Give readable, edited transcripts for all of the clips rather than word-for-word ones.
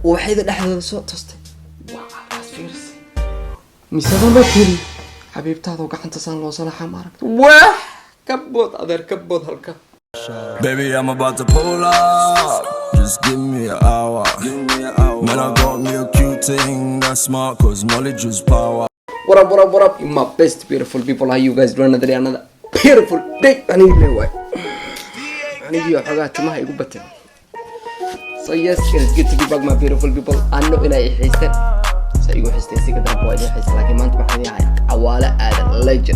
وحيدة لحظة صوت تصتي وعلى فيرسي مسافة ما تري حبيبتي هذا وقع أنت صار له صلاح مارك واه كبوت أدر كبوت هالك Baby, I'm about to pull up. Just give me an hour. Man, I got me a cute thing that's smart, cause knowledge is power. What up, my best beautiful people. How you guys doing? Another beautiful day. I need you away. I need you. I got to my good. So yes, it's good to be back, my beautiful people. I know in a حسن. سيقول حسن سيقدر بواجه حسن لكن ما أنت محني عوالة هذا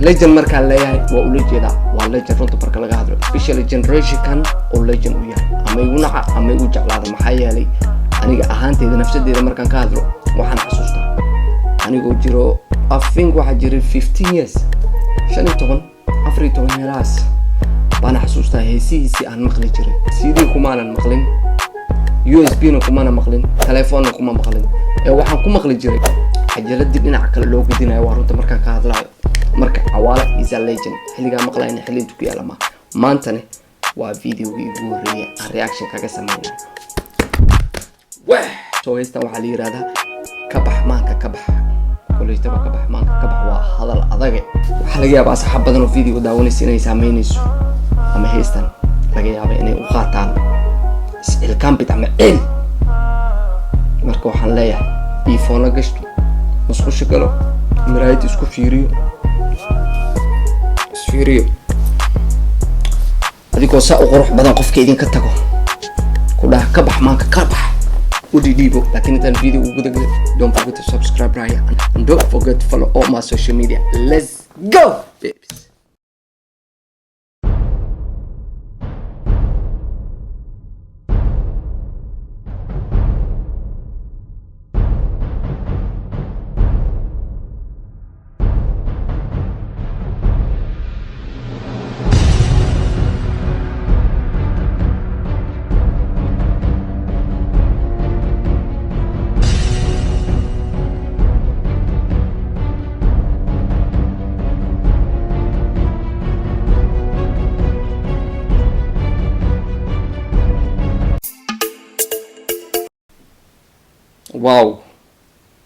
legend مركان ليه وأوليجي ده والlegend رنتو بركان لقى هذا especially generation كان legend وياه أما يونع أما يوجع هذا محيا لي أنا أهانتي إذا نفسي إذا مركان كهذا وحنا حسوسته أنا يقول جرو I think واحد جري 15 years شنو تقول أفريتون هلاس وأنا حسوسته هي أنا مخلي جري سيدي كمان المخلين USB نكمان مخلين تلفون نكمان مخلين waxaan ku maqli jiray xajaladii dhinaca kale loo gudinayo waa runta markaan ka hadlayo marka Awala is a legend xiliga maqlayna xilintu ku yaala maantane waa videogii ugu horeeyay aan reaction kaga sameeyay soo heystan waxa la yiraahdaa kabax maanka kabax kuleeytaba kabax maanka kabax waa hadal adag waxa laga yaabaa saxab badan oo video daawanaysa inay saameynayso ama heystan laga yaabaa inay u qaataan ilkaan bidca maceel marka waxaan leeyahay iPhone la gashto musqusha galo miraayad isku fiiriyo adigoo saa u qurux badan qofka idinka tago ku dhaah ka bax maanka ka bax u dhiibo laakiin intaan video ugu dagay don't forget to subscribe right and don't forget to follow all my social media. Let's go babies.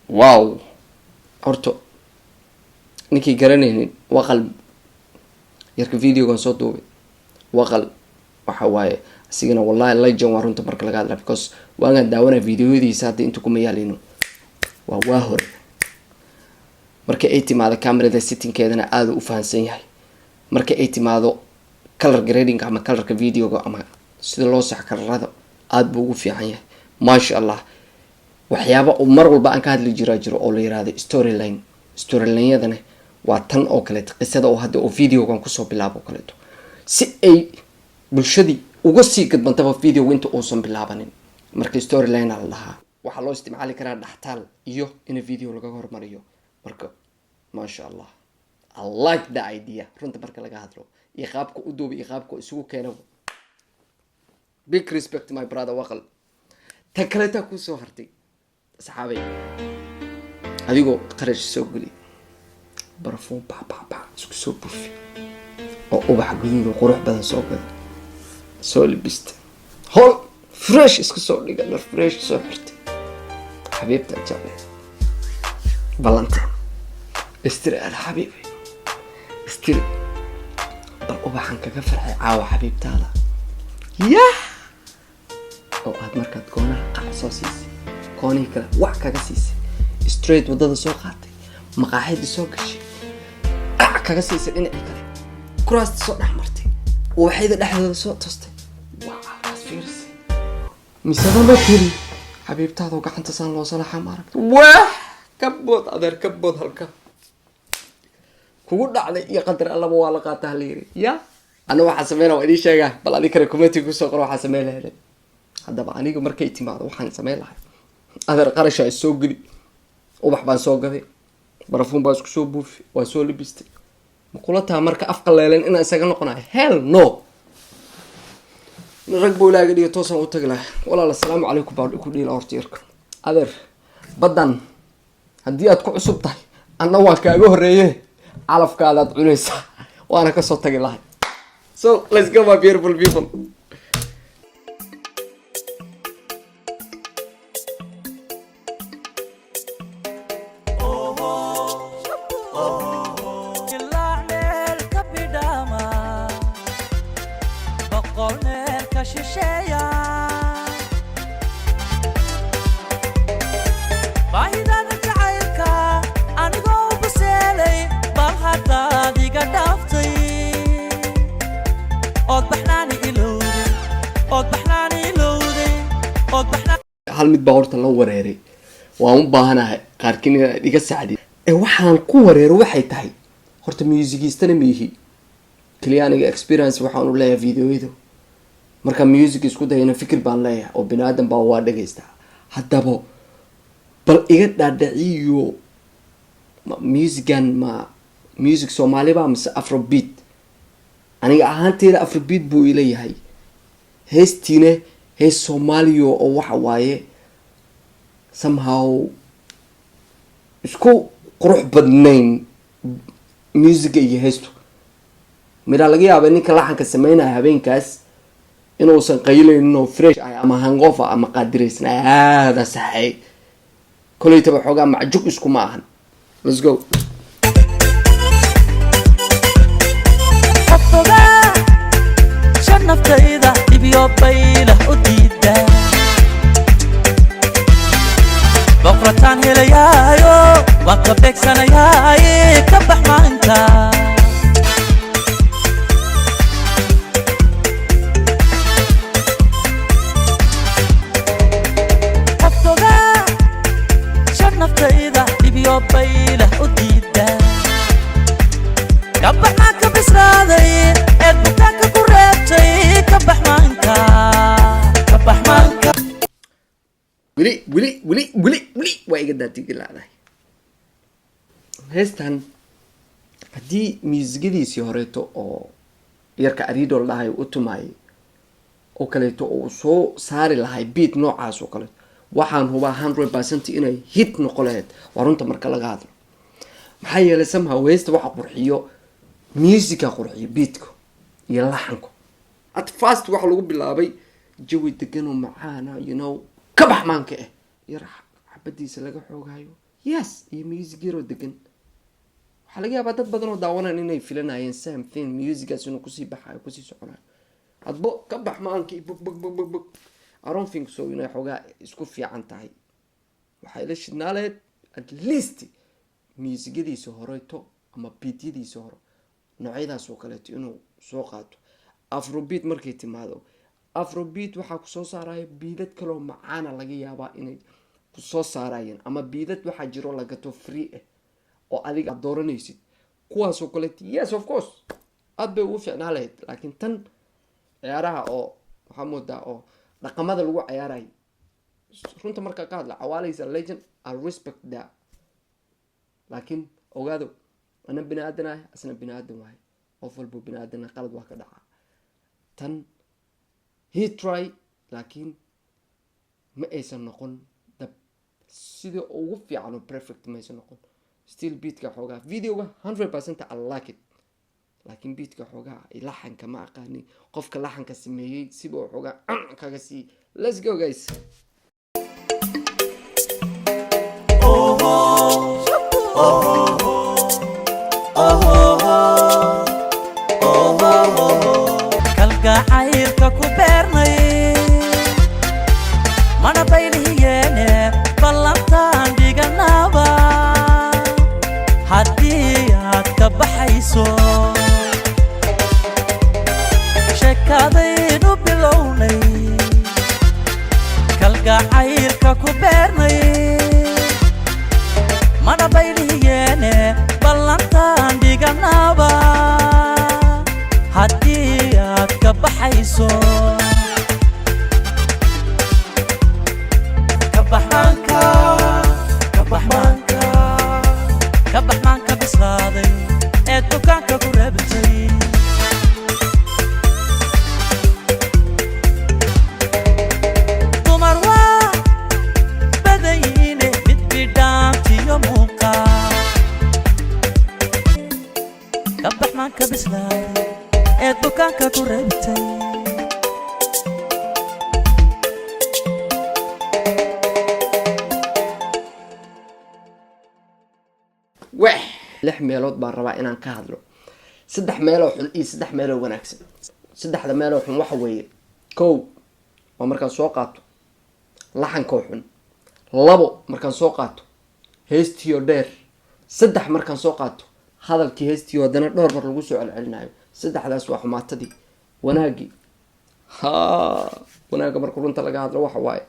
واو horto ninkii garanaynin waqal yarka videogan soo duubay waqal waxa waaye asigana wallahi legend waa runta marka laga hadla because waan daawana videoyadiisa hadda inta kuma yaalino waa hore marka ay timaado kamerada settingkeedana aad u fahansan yahay marka ay timaado color grading ama colorka videoga ama sida loo sax karrada aad buu ugu fiican yahay masha Allah waxyaabo oo mar walba aan ka hadli jiro oo la yiraahdo storyline-yadana waa tan oo kale qisada oo hadda oo videogan ku soo bilaabo kale si ay bulshadii uga sii gadbantaba video inta oo soo bilaabanin marka storyline la lahaa waxa loo isticmaali karaa dhaxtaal iyo in video laga hormariyo marka masha Allah I like the idea runta marka laga hadlo iyo qaabka u duubay iyo qaabka isugu keenay big respect my brother waqal takaleta ku soo hartay صحابي أديكو قرش سوقلي برفون با سوق بوفي أو بحق جديد وقروح بدن سوق سولي بيست هول فريش اسكو سولي قال فريش سوحرتي حبيبتي الجامعة فالنتين استري على حبيبي استري بل أبحن كفرحي عاوة حبيبتي هذا ياه أو هاد مركز كونا قعصوصيسي كوني كلا wax kaga siisay straight wadada soo qaatay maqaaxid soo gashay kaga siisay dhinaca kale kuraasta soo dhaxmartay waxayda dhexdooda soo toostay waa fiirsi misaba ma tiri xabiibtaada gacanta san loo salaxa maarag waa kabbood adeer kabbood halka kugu dhacday iyo qadar allaba waa la qaataa leeyahay ya ana waxa sameeyay waa idin sheegaa bal adii kare comment ku soo qoro waxa sameeyay hadaba aniga markay timaado waxaan sameeyay أذر قرشة السوق لي وبحبان سوق هذي برفون باس كسو بوف وسولي بيستي مقولتها مركا أفقل لين إن أسجن قناع hell no نركبوا لا قدي توصل وتقله ولا السلام عليكم بعد كل الأرتيرك أذر بدن هدي أتكون عصبتي أنا واقع جوهرية على فكرة عليسا وأنا كسرت تقله so let's go my beautiful people. hal mid baa horta la wareeray waan u baahanahay qaarkiin inaad iga sacdi waxaan ku wareero waxay tahay horta musicistana miihi kaliya aniga experience waxaan u leeyahay videoyada marka music isku dayana fikir baan leeyahay oo binaadan baa waa dhageystaa haddaba bal iga dhaadhaciyo musican ma music Soomaali baa mise afrobeat aniga ahaanteeda afrobeat buu ila yahay heestiina hees Soomaaliyo oo waxa waaye somehow isku qurux badnayn music iyo heestu mira laga yaabaa ninka laxanka sameynaya habeenkaas inuusan qaylaynin oo fresh ay ama hangover ama qaadireysna hada saxay kuleyta waxoogaa macjuq isku ma ahan let's go naftayda dhibiyo baylah u diida boqortaan helayaayo waan ka beegsanayaaye ka bax maanta qoftoga shan naftayda dhibiyo baylah u diida ka baxa ka bislaaday eed butaanka ku reebtay wili waa iga daatigilaadahay heestan haddii muusigadiisii horeeto oo yarka aridol dhahay u tumaayay oo kaleeto uu soo saari lahay beat noocaas oo kaleeto waxaan hubaa 100% inay hit noqon lahayd waa runta marka laga hadlo maxaa yeelay somehow heesta waxa qurxiyo musica qurxiyo beatka iyo laxanku at first waxa lagu bilaabay jawi degan oo macaana ka bax maanka yar xabadiisa laga xoogayo yes iyo music yaro degan waxa laga yaabaa dad badan oo daawanayaan inay filanayeen same thing musicaas inuu kusii baxayo kusii soconayo adbo ka bax maanka bug I don't think so inay xoogaa isku fiican tahay waxay la shidnaaleed at least musicadiisa horeeto ama beatyadiisa hore noocyadaas oo kaleeto inuu soo qaato afrobeat markay timaado afrobeat waxaa ku soo saaraya biidad kale oo macaana laga yaabaa inay ku soo saarayeen ama biidad waxaa jiro lagato free oo adiga aad dooranaysid kuwaas oo kaleeto yes of course aad bay ugu fiicnaa lahayd laakiin tan ciyaaraha oo waxaa moodaa oo dhaqamada lagu ciyaarayo runta markaa ka hadla cawaalaysa legend I respect that laakiin ogaado ana bini aadan ah asna bini aadan waay qof walba bini aadan qalad waa ka dhaca tan he try laakiin ma aysan noqon dab sida ugu fiican oo perfect ma aysan noqon still beatka xoogaa videoga 100% I like it laakiin beatka xoogaa laxanka ma aqaani qofka laxanka sameeyay siba xoogaa kaga sii let's go guys kalgacaylka ku beernay mana baylihiyeene ballantaan dhiganaaba haddii aad ka baxayso sheekadaynu bilownay kalgacaylka ku beernay mana baylihiyeene ballantaan dhiganaaba haddii aad ka baxayso ka baxmaanka bislaaday ee dukaanka ku reebtay dumar waa badayine mid bidhaantiyo muuqaa ka baxmaanka bislaaday ee dukaanka ku reebtay lix meelood baan rabaa inaan ka hadlo saddex meeloo xun iyo saddex meeloo wanaagsan saddexda meeloo xun waxa weeye kow waa markaan soo qaato laxankoo xun labo markaan soo qaato heestiyo dheer saddex markaan soo qaato hadalkii heestiyo haddana dhowr mar lagu soo celcelinayo saddexdaas waa xumaatadii wanaagii wanaaga marka runta laga hadlo waxa waaye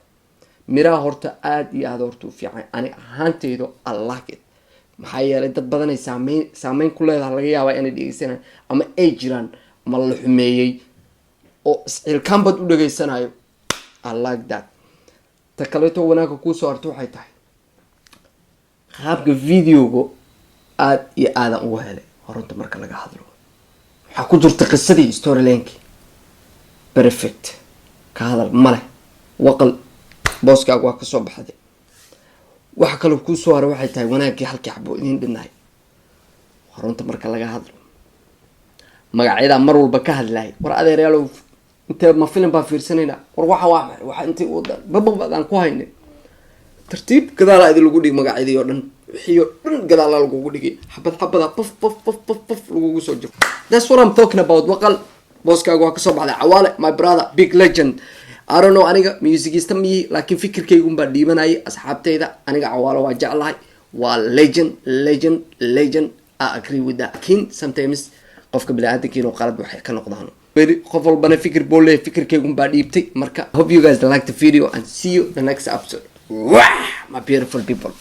miraha horta aada iyo aada horta u fiican ani ahaanteydo I like it maxaa yeelay dad badan ay saameyn ku leedahay laga yaabaa inay dhegeysanayaan ama ay jiraan ama la xumeeyey oo iscilkaanbad u dhageysanayo I like that ta kaleeto wanaagga kuusoo harta waxay tahay qaabka videoga aada iyo aadan ugu helay horunta marka laga hadlo waxaa ku jirta qisadii storylineki perfect ka hadal male waqal booskaaga waa kasoo baxday waxa kaloo kuusoo haray waxay tahay wanaaggii halkii xabo idin dhinaay horunta marka laga hadlo magacyada mar walba ka hadlaay war adeerayaalow intee ma filim baa fiirsanayna war waxa intii wadan babadaan ku haynay tartiib gadaala idin lagu dhig magacyadii oo dhan wixii oo dhan gadaala lagu dhigay xabada paf lagu soo jiro that's what I'm talking about waqal booskaaga waa kasoo baxday Cawaale my brother big legend I don't know aniga musicista miyi laakiin fikirkaygu baa dhiibanayay asxaabteyda aniga Cawaale waa jeclahay waa legend I agree with that kin sometimes qofka bini'aadamka inuu qalad waxay ka noqdaan qof walbana fikir buu leeyahay fikirkaygu baa dhiibtay marka hope you guys like the video and see you the next episode. Wow, my beautiful people.